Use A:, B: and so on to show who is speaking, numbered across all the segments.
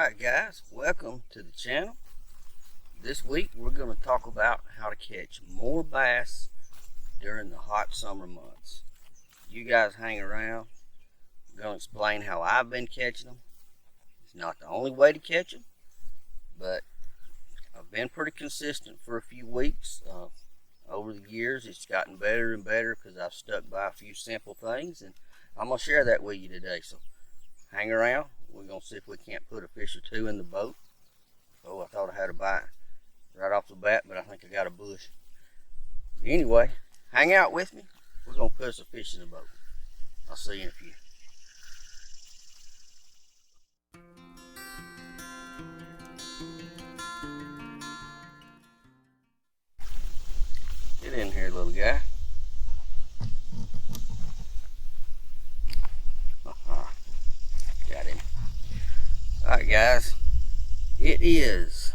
A: Alright guys, welcome to the channel. This week we're going to talk about how to catch more bass during the hot summer months. You guys hang around. I'm going to explain how I've been catching them. It's not the only way to catch them, but I've been pretty consistent for a few weeks. Over the years it's gotten better and better because I've stuck by a few simple things, and I'm going to share that with you today. So hang around. We're going to see if we can't put a fish or two in the boat. Oh, I thought I had a bite right off the bat, but I think I got a bush. Anyway, hang out with me. We're going to put us a fish in the boat. I'll see you in a few. Get in here, little guy. Got him. Alright guys, it is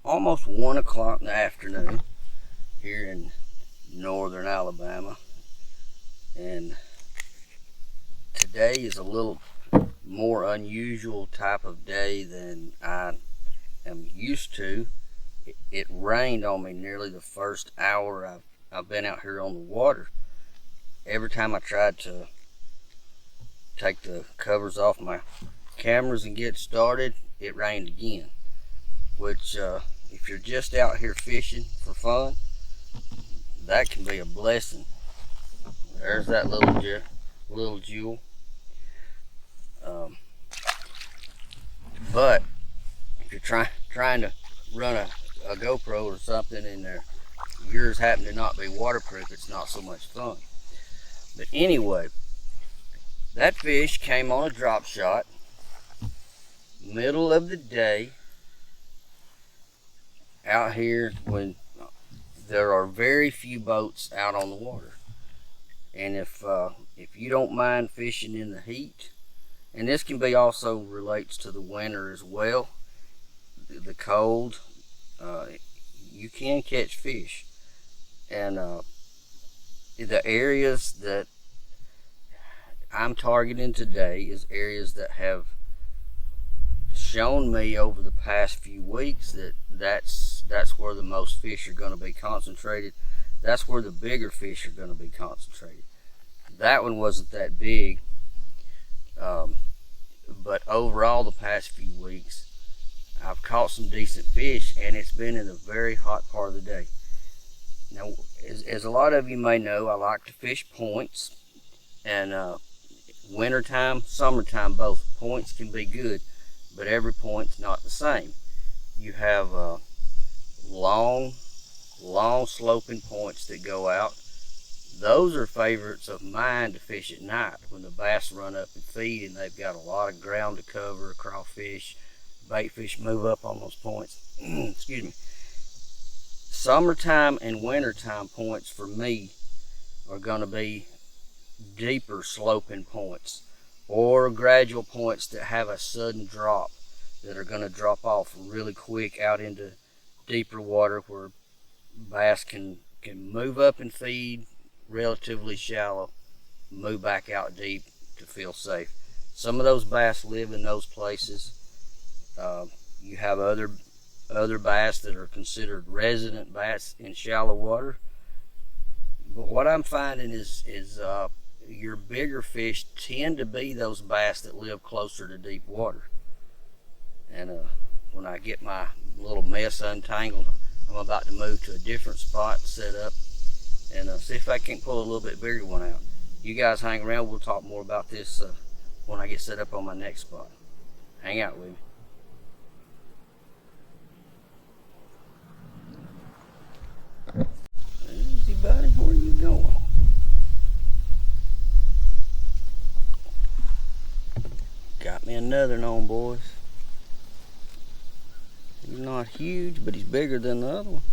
A: almost 1 o'clock in the afternoon here in northern Alabama, and today is a little more unusual type of day than I am used to. It rained on me nearly the first hour I've been out here on the water. Every time I tried to take the covers off my cameras and get started, it rained again, which if you're just out here fishing for fun, that can be a blessing. There's that little jewel. But if you're trying to run a GoPro or something and yours happen to not be waterproof, it's not so much fun. But anyway, that fish came on a drop shot, middle of the day, out here when there are very few boats out on the water. And if you don't mind fishing in the heat, and this can be also relates to the winter as well, the cold, you can catch fish. And the areas that I'm targeting today is areas that have shown me over the past few weeks that's where the most fish are going to be concentrated. That's where the bigger fish are going to be concentrated. That one wasn't that big, but overall the past few weeks I've caught some decent fish, and it's been in a very hot part of the day. Now, as a lot of you may know, I like to fish points, and wintertime, summertime, both points can be good, but every point's not the same. You have long sloping points that go out. Those are favorites of mine to fish at night when the bass run up and feed and they've got a lot of ground to cover. Crawfish, bait fish move up on those points. Excuse me. Summertime and wintertime points for me are going to be deeper sloping points, or gradual points that have a sudden drop, that are going to drop off really quick out into deeper water where bass can move up and feed relatively shallow, move back out deep to feel safe. Some of those bass live in those places. You have other bass that are considered resident bass in shallow water. But what I'm finding is your bigger fish tend to be those bass that live closer to deep water. And when I get my little mess untangled, I'm about to move to a different spot, set up, and see if I can pull a little bit bigger one out. You guys hang around. We'll talk more about this when I get set up on my next spot. Hang out with me. Easy, buddy. Where are you going? Got me another one, boys. He's not huge, but he's bigger than the other one.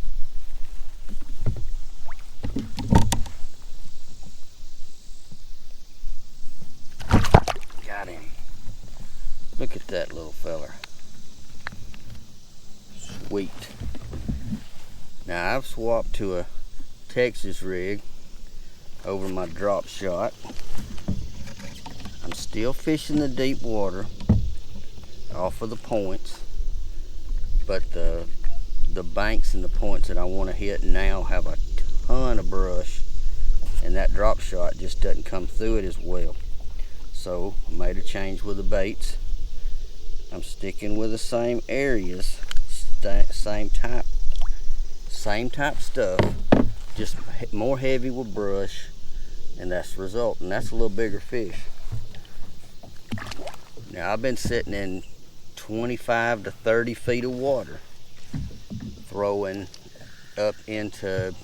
A: Got him. Look at that little feller. Sweet. Now I've swapped to a Texas rig over my drop shot. I'm still fishing the deep water. off of the points, but the banks and the points that I want to hit now have a ton of brush, and that drop shot just doesn't come through it as well. So I made a change with the baits. I'm sticking with the same areas, same type stuff, just more heavy with brush, and that's the result. And that's a little bigger fish. Now I've been sitting in 25 to 30 feet of water, throwing up into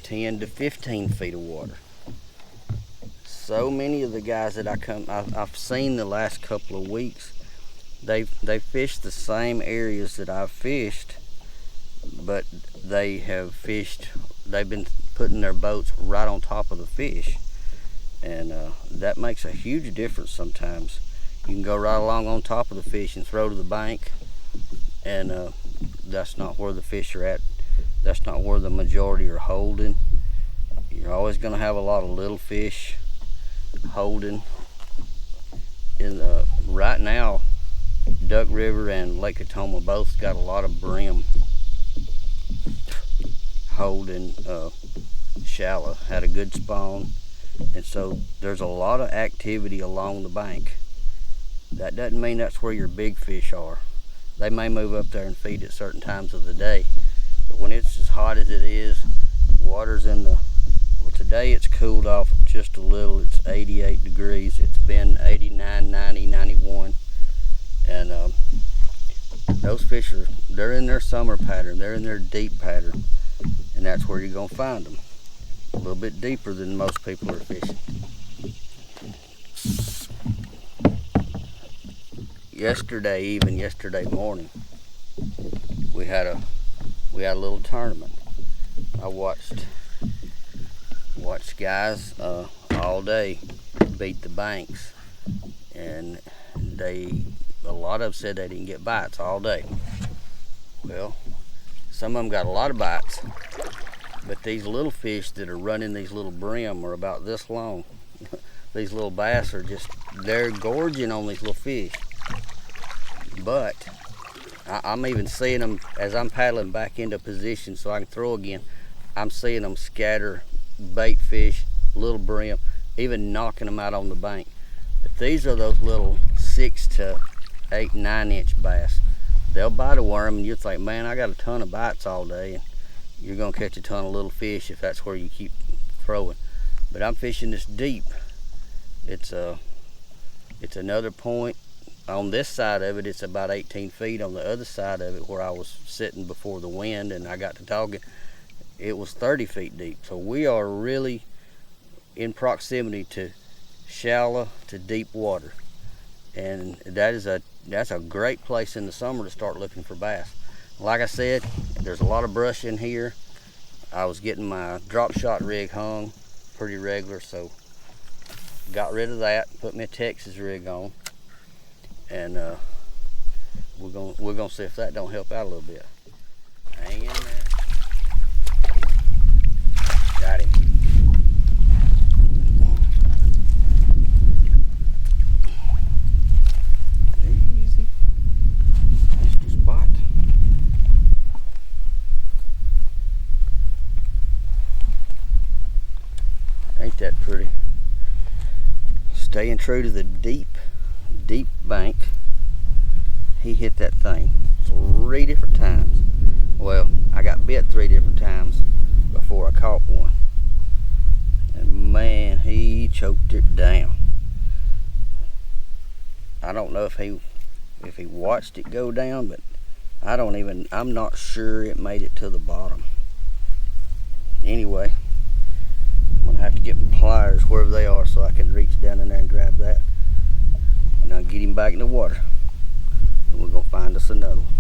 A: 10 to 15 feet of water. So many of the guys that I've seen the last couple of weeks, they fished the same areas that I've fished, but they've been putting their boats right on top of the fish, and that makes a huge difference sometimes. You can go right along on top of the fish and throw to the bank, and that's not where the fish are at. That's not where the majority are holding. You're always going to have a lot of little fish holding. Right now, Duck River and Lake Atoma both got a lot of brim holding shallow. Had a good spawn, and so there's a lot of activity along the bank. That doesn't mean that's where your big fish are. They may move up there and feed at certain times of the day, but when it's as hot as it is, water's in the, well, today it's cooled off just a little. It's 88 degrees. It's been 89, 90, 91, and those fish they're in their summer pattern. They're in their deep pattern, and that's where you're gonna find them. A little bit deeper than most people are fishing. Yesterday morning, we had a little tournament. I watched guys all day beat the banks, and a lot of them said they didn't get bites all day. Well, some of them got a lot of bites, but these little fish that are running these little brim are about this long. These little bass they're gorging on these little fish. But I'm even seeing them as I'm paddling back into position so I can throw again. I'm seeing them scatter bait fish, little brim, even knocking them out on the bank. But these are those little 6 to 8, 9-inch bass. They'll bite a worm, and you'll think, man, I got a ton of bites all day, and you're gonna catch a ton of little fish if that's where you keep throwing. But I'm fishing this deep. It's another point. On this side of it, it's about 18 feet. On the other side of it, where I was sitting before the wind and I got to talking, it was 30 feet deep. So we are really in proximity to shallow to deep water, and that's a great place in the summer to start looking for bass. Like I said, there's a lot of brush in here. I was getting my drop shot rig hung pretty regular, so got rid of that, put my Texas rig on, and we're gonna see if that don't help out a little bit. Hang in there. Got him. Easy. Missed your spot. Ain't that pretty? Staying true to the deep bank. He hit that thing 3 different times. Well, I got bit 3 different times before I caught one. And man, he choked it down. I don't know if he watched it go down, but I'm not sure it made it to the bottom. Anyway, I'm gonna have to get my pliers wherever they are so I can reach down in there and grab that. And I'll get him back in the water. And we're gonna find us another one.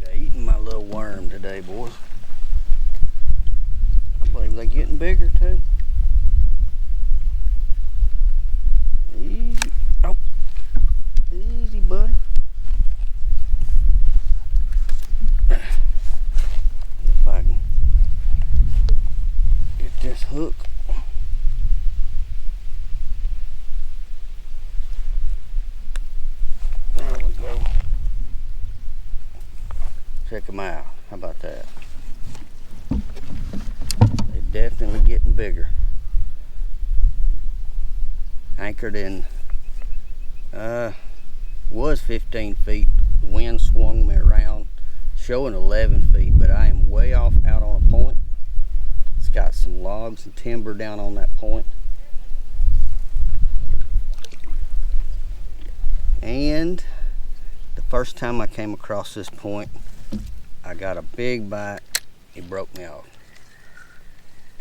A: They're eating my little worm today, boys. I believe they're getting bigger too. them out. How about that? They're definitely getting bigger. Anchored in, was 15 feet. The wind swung me around, showing 11 feet, but I am way off out on a point. It's got some logs and timber down on that point. And the first time I came across this point, I got a big bite. It broke me off.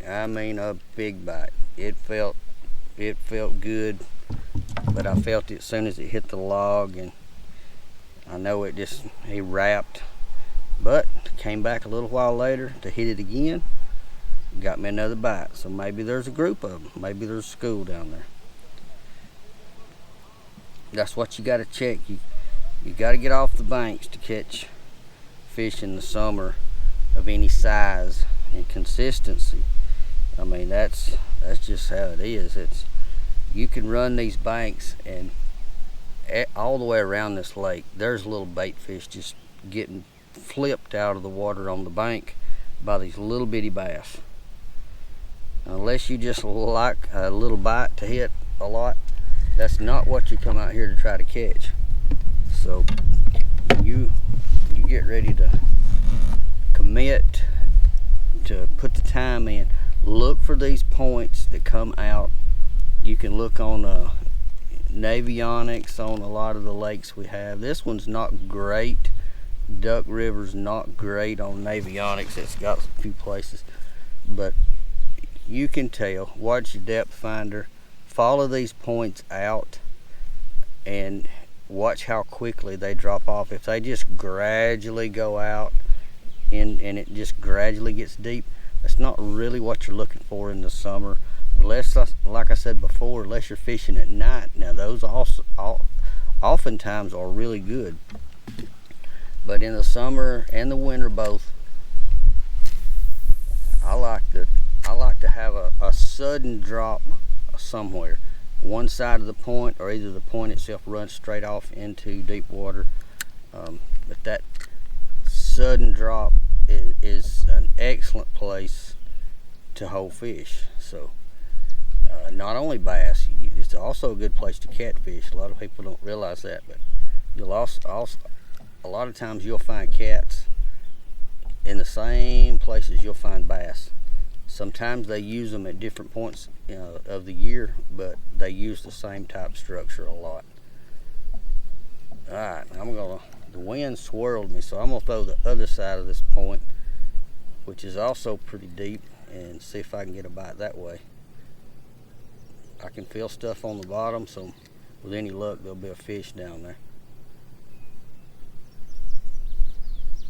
A: I mean, a big bite. It felt good, but I felt it as soon as it hit the log, and I know it wrapped. But came back a little while later to hit it again, got me another bite. So maybe there's a group of them. Maybe there's a school down there. That's what you got to check. You got to get off the banks to catch fish in the summer of any size and consistency. I mean, that's just how it is. You can run these banks, and all the way around this lake, there's little bait fish just getting flipped out of the water on the bank by these little bitty bass. Unless you just like a little bite to hit a lot, that's not what you come out here to try to catch. So you get ready to commit, to put the time in. Look for these points that come out. You can look on Navionics on a lot of the lakes we have. This one's not great. Duck River's not great on Navionics. It's got a few places, but you can tell. Watch your depth finder. Follow these points out and watch how quickly they drop off. If they just gradually go out and it just gradually gets deep, that's not really what you're looking for in the summer. Unless, like I said before, unless you're fishing at night. Now those also oftentimes are really good. But in the summer and the winter both, I like to have a sudden drop somewhere. One side of the point, or either the point itself runs straight off into deep water. But that sudden drop is an excellent place to hold fish. So not only bass, it's also a good place to catfish. A lot of people don't realize that, but you'll also a lot of times you'll find cats in the same places you'll find bass. Sometimes they use them at different points of the year, but they use the same type structure a lot. Alright, the wind swirled me, so I'm gonna throw the other side of this point, which is also pretty deep, and see if I can get a bite that way. I can feel stuff on the bottom, so with any luck there'll be a fish down there.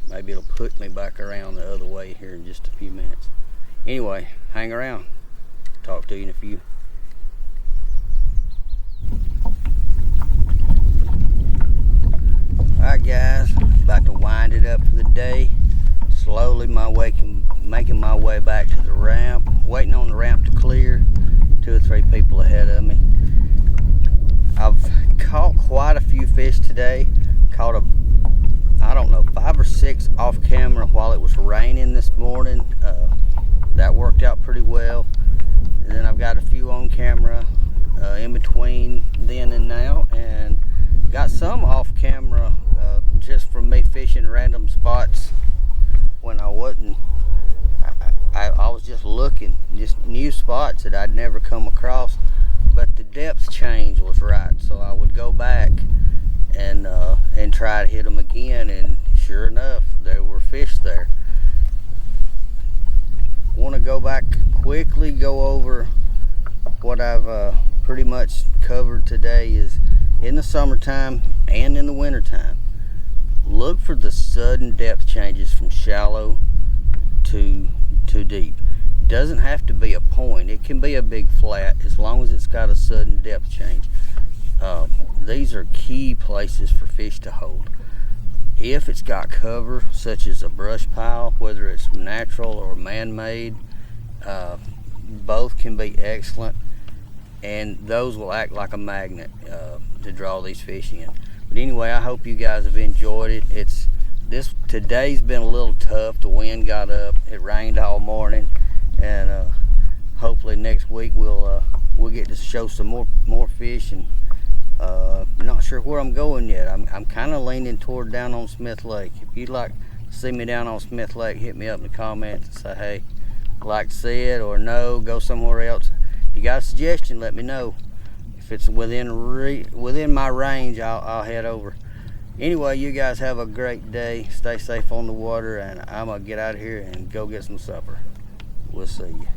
A: Maybe it'll put me back around the other way here in just a few minutes. Anyway, hang around. Talk to you in a few. Alright guys, about to wind it up for the day. Slowly making my way back to the ramp. Waiting on the ramp to clear. 2 or 3 people ahead of me. I've caught quite a few fish today. Caught I don't know, 5 or 6 off camera while it was raining this morning. That worked out pretty well. And then I've got a few on camera in between then and now, and got some off camera just from me fishing random spots when I wasn't. I was just looking, just new spots that I'd never come across, but the depth change was right, so I would go back and try to hit them again, and sure enough, there were fish there. Want to go back quickly, go over what I've pretty much covered today. Is in the summertime and in the wintertime, look for the sudden depth changes from shallow to deep. It doesn't have to be a point, it can be a big flat as long as it's got a sudden depth change. These are key places for fish to hold. If it's got cover, such as a brush pile, whether it's natural or man-made, both can be excellent, and those will act like a magnet to draw these fish in. But anyway, I hope you guys have enjoyed it. It's today's been a little tough. The wind got up, it rained all morning, and hopefully next week we'll get to show some more fish. And not sure where I'm going yet. I'm kind of leaning toward down on Smith Lake. If you'd like to see me down on Smith Lake, hit me up in the comments and say, hey, I'd like to see it, or no, go somewhere else. If you got a suggestion, let me know. If it's within my range, I'll head over. Anyway, you guys have a great day. Stay safe on the water, and I'm gonna get out of here and go get some supper. We'll see you.